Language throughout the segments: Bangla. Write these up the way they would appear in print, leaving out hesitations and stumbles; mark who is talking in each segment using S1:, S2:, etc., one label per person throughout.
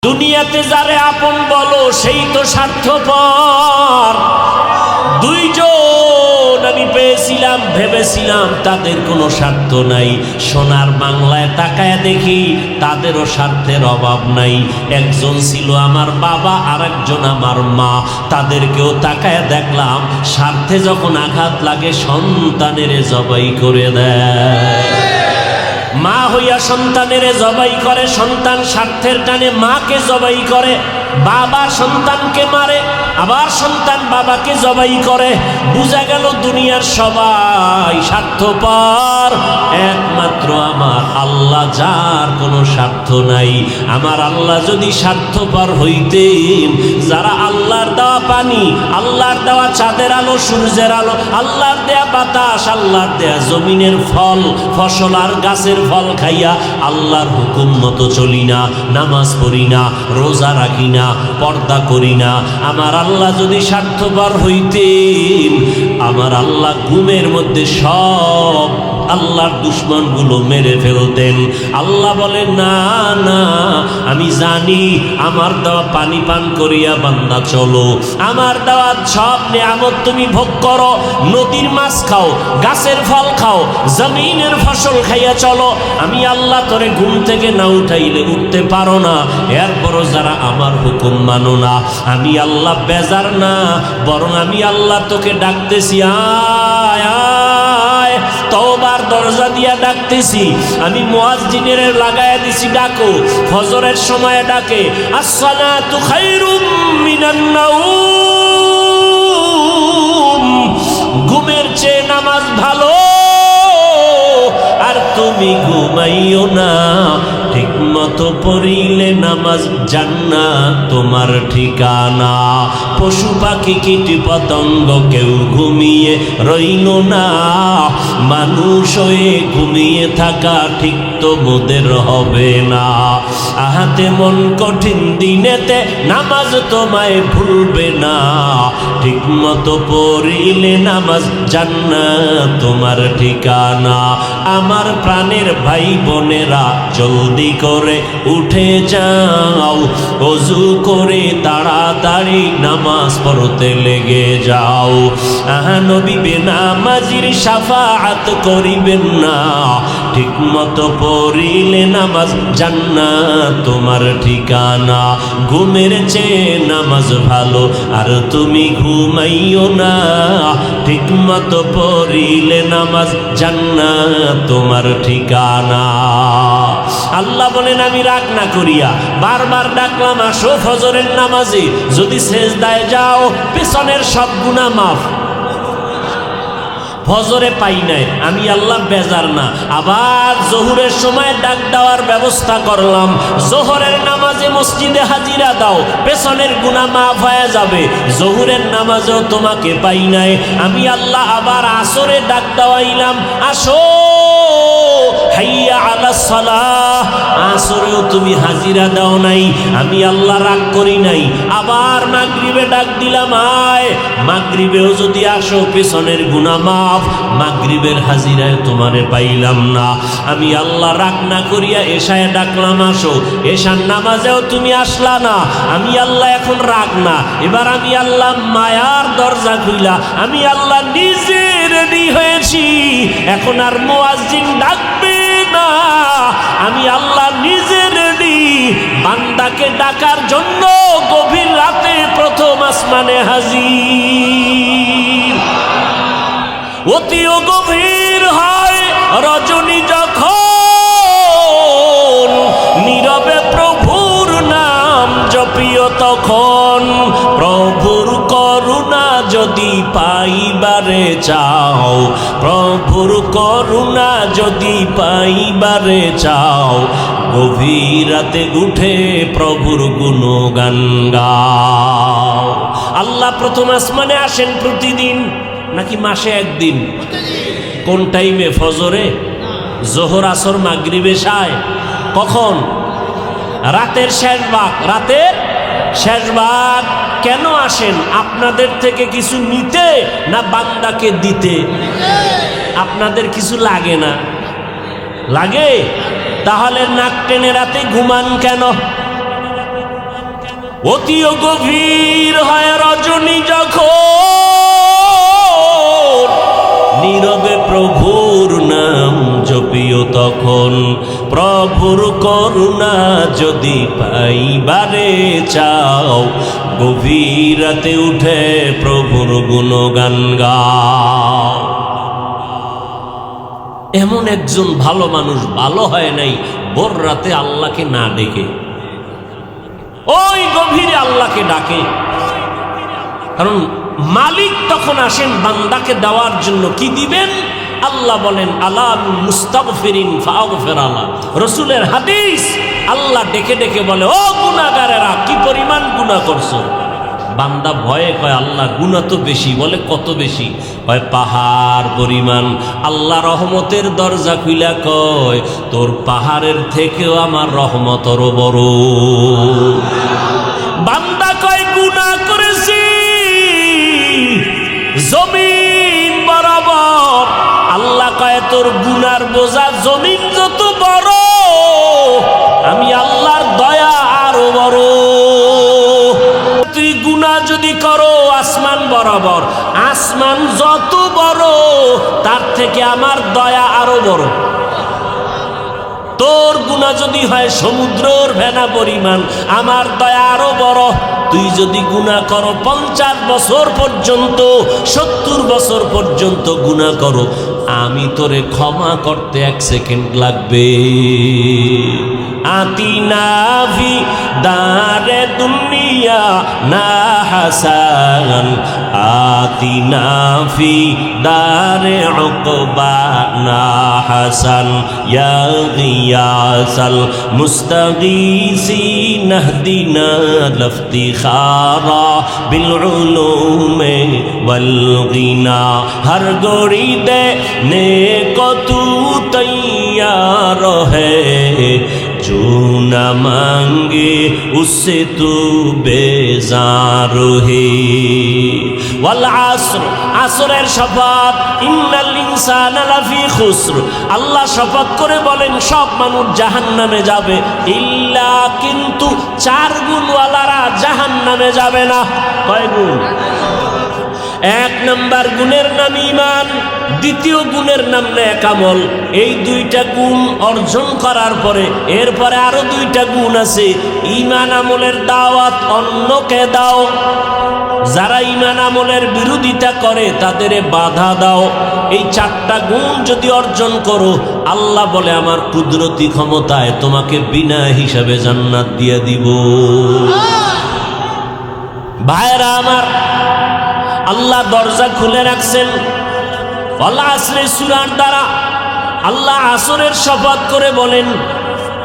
S1: দুনিয়াতে যারে আপন বলো সেই তো স্বার্থপর। দুইজন আমি পেয়েছিলাম, ভেবেছিলাম তাদের কোনো স্বার্থ নাই। সোনার বাংলায় তাকায় দেখি তাদেরও স্বার্থের অভাব নাই। একজন ছিল আমার বাবা, আর একজন আমার মা। তাদেরকেও তাকায় দেখলাম স্বার্থে যখন আঘাত লাগে সন্তানের জবাই করে দেয়। মা হইয়া সন্তানের জবাই করে, সন্তান স্বার্থের টানে মাকে জবাই করে। বাবা সন্তানকে মারে, আবার সন্তান বাবাকে জবাই করে। বুঝা গেল দুনিয়ার সবাই স্বার্থপর, একমাত্র আমার আল্লাহ যার কোনো স্বার্থ নাই। আমার আল্লাহ যদি স্বার্থপর হইতেন, যারা আল্লাহর দেওয়া পানি, আল্লাহর দেওয়া চাঁদের আলো, সূর্যের আলো, আল্লাহর দেয়া বাতাস, আল্লাহর দেয়া জমিনের ফল ফসল আর গাছের ফল খাইয়া আল্লাহর হুকুম মতো চলি না, নামাজ পড়ি না, রোজা রাখি না, পর্দা করি না, আমার আল্লাহ যদি স্বার্থপর হইতেন, আমার আল্লাহ ঘুমের মধ্যে সব আল্লাহর দুশ্মনগুলো মেরে ফেলতেন। আল্লাহ বলে না না, আমি জানি আমার দেওয়া পানি পান করিয়া বান্দা চলো, আমার দেওয়া সব নিয়ামত তুমি ভোগ করো, নদীর মাছ খাও, গাছের ফল খাও, জমিনের ফসল খাইয়া চলো। আমি আল্লাহ তোরে ঘুম থেকে না উঠাইলে উঠতে পারো না, এরপরও যারা আমার হুকুম মানো না, আমি আল্লাহ বেজার না, বরং আমি আল্লাহ তোকে ডাকতেছি, আয় আয়, তওবার দরজা দিয়া ডাকতেছি। আমি মুয়াজ্জিনের লাগায়া দিছি ডাকো, ফজরের সময় ডাকে, আসসালাতু খায়রুম মিনান নাউম, ঘুমের চেয়ে নামাজ ভালো, আর তুমি ঘুমাইও না, ঠিক মতো পড়িলে নামাজ জান্নাত তোমার ঠিকানা। পশু পাখি কীট পতঙ্গ কেউ ঘুমিয়ে রইল না, মানুষ হয়ে ঘুমিয়ে থাকা ঠিক তো মোদের হবে না। আহাতে মন কঠিন দিনেতে নামাজ তোমায় ভুলবে না, ঠিক মতো পড়িলে নামাজ জান্নাত তোমার ঠিকানা। আমার প্রাণের ভাই বোনেরা জলদি করে উঠে যাও, ওযু করে তাড়াতাড়ি নামাজ পড়তে লেগে যাও। নবী বেনামাজির শাফাআত করিবেন না, ঠিক মতো পড়িলে নামাজ জান্নাত তোমার ঠিকানা। ঘুমের চেয়ে নামাজ ভালো, আর তুমি ঘুমাইও না, ঠিক মতো পড়িলে নামাজ জান্নাত তোমার ঠিকানা। আল্লাহ বলেন আমি রাগ না করিয়া বারবার ডাকলাম, আসো ফজরের নামাজে, যদি সেজদায় যাও পেছনের সব গুনাহ মাফ। ফজরে পাই নাই, আমি আল্লাহ বেজার না। আবার জোহরের সময় ডাক দেওয়ার ব্যবস্থা করলাম, জোহরের নামাজে মসজিদে হাজিরা দাও, পেছনের গুনাহ মাফ হয়ে যাবে। জোহরের নামাজেও তোমাকে পাই নাই, আমি আল্লাহ আবার আসরে ডাক দেওয়াইলাম, আসো হাইয়া আলাস সালাহ, আসরেও তুমি হাজিরা দাও নাই, আমি আল্লাহ রাগ করি নাই। আবার মাগরিবে ডাক দিলাম, আয়, মাগরিবেও যদি আসো পেছনের গুনাহ মাফ। মাগরিবের হাজিরায় তোমারে পাইলাম না, আমি আল্লাহ রাগ না করিয়া এশায় ডাকলাম, আসো, এশার নামাজেও তুমি আসলা না, আমি আল্লাহ এখন রাগ না। এবার আমি আল্লাহ মায়ার দরজা খুইলা আমি আল্লাহ নিজে রেডি হয়েছি, এখন আর মুয়াজ্জিন ডাকবে না, আমি আল্লাহ নিজে রেডি বান্দাকে ডাকার জন্য। গভীর রাতে প্রথম আসমানে হাজির, অতিও গভীর হয় রজনী যখন, নীরবে প্রভুর নাম জপিও তখন। প্রভুর করুণা যদি পাইবারে চাও, প্রভুর করুণা যদি পাইবারে চাও, গভীর রাতে উঠে প্রভুর গুণগান গাও। আল্লাহ প্রথম আসমানে আসেন প্রতিদিন নাকি মাসে একদিন? কোন টাইমে? ফজরে, জোহর, আসর, মাগরিবে, এশায়। কখন? রাতের শেষ ভাগ। রাতের শেষ ভাগ। কেন আসেন? আপনাদের থেকে কিছু নিতে না বান্দাকে দিতে? আপনাদের কিছু লাগে না? লাগে? তাহলে নাক টেনে রাতে ঘুমান কেন? অতিও গভীর হয় রজনী যখন, নীরবে প্রভুর নাম জপিও তখন। প্রভুর করুণা যদি পাইবারে চাও, গভীর রাতে উঠে প্রভুর গুণগান গাও। এমন একজন ভালো মানুষ ভালো হয় নাই ভোর রাতে আল্লাহকে না ডেকে, ওই গভীরে আল্লাহকে ডাকে। কারণ মালিক তখন আসেন বান্দাকে দেওয়ার জন্য। কি দিবেন? আল্লাহ বলেন আলা মুস্তাগফিরিন ফাগফির আলা। রাসূলের হাদিস, আল্লাহ ডেকে ডেকে বলে ও গুনাহগারেরা কি পরিমাণ গুনাহ করছো। বান্দা ভয়ে কয় আল্লাহ গুনাহ তো বেশি। বলে কত বেশি? কয় পাহাড় পরিমাণ। আল্লাহ রহমতের দরজা খুইলা কয় তোর পাহাড়ের থেকেও আমার রহমত আরো বড়। বান্দা কয় গুনাহ করেছি জমিন বরাবর। আল্লাহ কয় তোর গুনার বোঝা জমিন যত বড়, আমি আল্লাহর দয়া আরো বড়। তুই গুনাহ যদি করো আসমান বরাবর, আসমান যত বড় তার থেকে আমার দয়া আরো বড়। তোর গুনাহ যদি হয় সমুদ্রের ভেনা পরিমাণ, আমার দয়া আরো বড়। তুই যদি গুনাহ করো 50 বছর পর্যন্ত, 70 বছর পর্যন্ত গুনাহ করো, আমি তোরে ক্ষমা করতে 1 সেকেন্ড লাগবে। আতিনা ফি দারে দুনিয়া না হাসান, আতিনা ফি দারে উকবা না হাসান, ইয়া গিয়াসাল মুস্তাগীসিন ইহদিনা লফতিখারা বিল উলুমে ওয়াল গিনা। হর গড়ি দে নেক তু তৈয়ার হ্যায়, जो न मांगे उससे तू बेजार है। वल आस्र, আসরের শপথ, ইন্নাল ইনসানা লাফি খুসর। আল্লাহ শপথ করে বলেন সব মানুষ জাহান্নামে যাবে, ইল্লা কিন্তু 4 গুণওয়ালারা জাহান্নামে যাবে না। কয় গুণ? 1 নম্বর গুণের নাম ঈমান, দ্বিতীয় গুণের নাম নেক আমল। এই 2টা গুণ অর্জন করার পরে এরপরে আরো 2টা গুণ আছে। ঈমান আমলের দাওয়াত অন্যকে দাও, যারা ঈমান আমলের বিরোধিতা করে তাদের বাধা দাও। এই 4টা গুণ যদি অর্জন করো, আল্লাহ বলে আমার কুদরতি ক্ষমতায় তোমাকে বিনা হিসাবে জান্নাত দিয়ে দিব। ভাইরা আমার, আল্লাহ দরজা খুলে রাখছেন ওয়াল আসরের সূরার দ্বারা। আল্লাহ আসরের শপথ করে বলেন।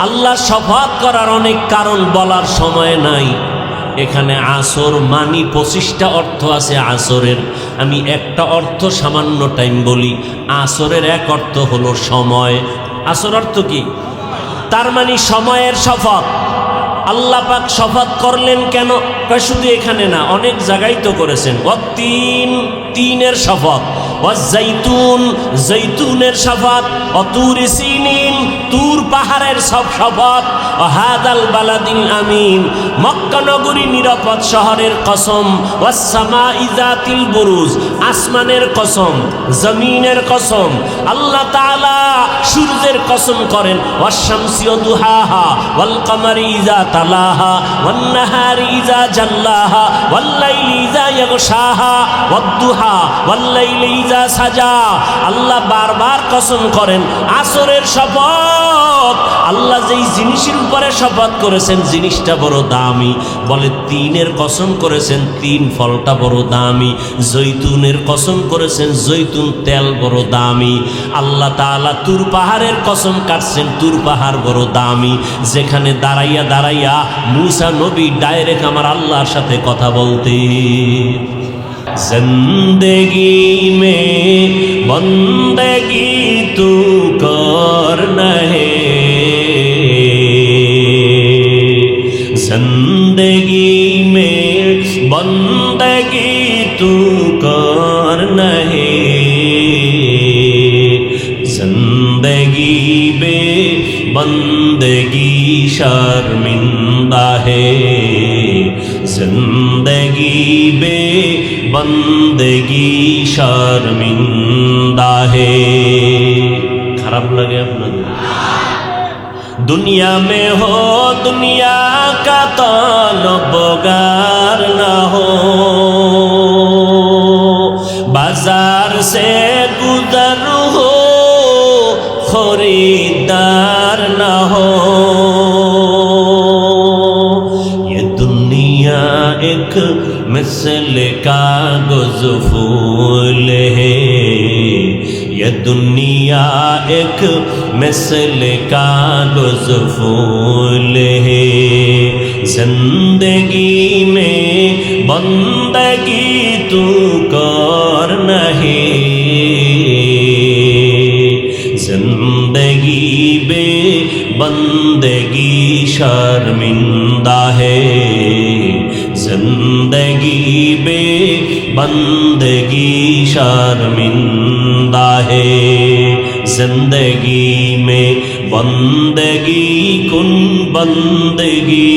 S1: আল্লাহ শপথ করার অনেক কারণ বলার সময় নাই। এখানে আসর মানি 25টা অর্থ আছে আসরের। আমি একটা অর্থ সামান্য টাইম বলি। আসরের এক অর্থ হলো সময়। আসর অর্থ কি? তার মানে সময়ের শপথ। আল্লাহ পাক শপথ করলেন কেন? শুধু এখানে না, অনেক জায়গায় তো করেছেন। ওয়াত্তিন, তিনের শপথ। ওয়াজ্জাইতুন, জৈতুনের শপথ। অতুর সিনিন, তুর পাহাড়ের সব শপথ। ওয়াহাদাল বালাদিল আমিন, মক্কা নগরী নিরাপদ শহরের কসম। ওয়াসসামাই যাতিল বুরুজ, আসমানের কসম, জমিনের কসম। আল্লাহ তাআলা সূর্যের কসম করেন। ওয়াশ-শামসি ওয়া দুহাহা ওয়াল কমারি ইযা তালাহা ওয়ান নাহারি ইযা জাল্লাহা ওয়াল লাইলি ইযা ইয়াগশাহা ওয়াদ-দুহা ওয়াল লাইলি ইযা সাজা। আল্লাহ বারবার কসম করেন। আসরের শপথ, আল্লাহ যেই জিনিসের উপরে শপথ করেছেন জিনিসটা বড় দামি। বলে তিনের কসম করেছেন, তিন ফলটা বড় দামি। জৈতুনের কসম করেছেন, জৈতুন তেল বড় দামি। আল্লাহ তাআলা তুর পাহাড়ের কসম কাটছেন, তুর পাহাড় বড় দামি। যেখানে দাঁড়াইয়া দাঁড়াইয়া মুসা নবী ডাইরেক্ট আমার আল্লাহর সাথে কথা বলতে। जिंदगी में बंदगी तू करना है, जिंदगी में बंदगी तू करना है, जिंदगी में बंदगी शर्मिंदा है, जिंदगी बे बंदगी शर्मिंदा है। खराब लगे अपना दुनिया में हो दुनिया का तलबगार ना हो, बाजार से गुजर हो खरीदार ना हो। ये दुनिया एक मिसल कागज फूल है, ये दुनिया एक मिसल कागज फूल है। जिंदगी में बंदगी तू कर नहीं, जिंदगी बे बंदगी शर्मिंदा है, जिंदगी बे बंदगी शर्मिंदा है। जिंदगी में बंदगी कुन बंदगी,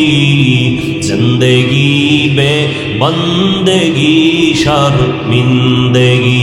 S1: जिंदगी बे बंदगी शर्मिंदगी।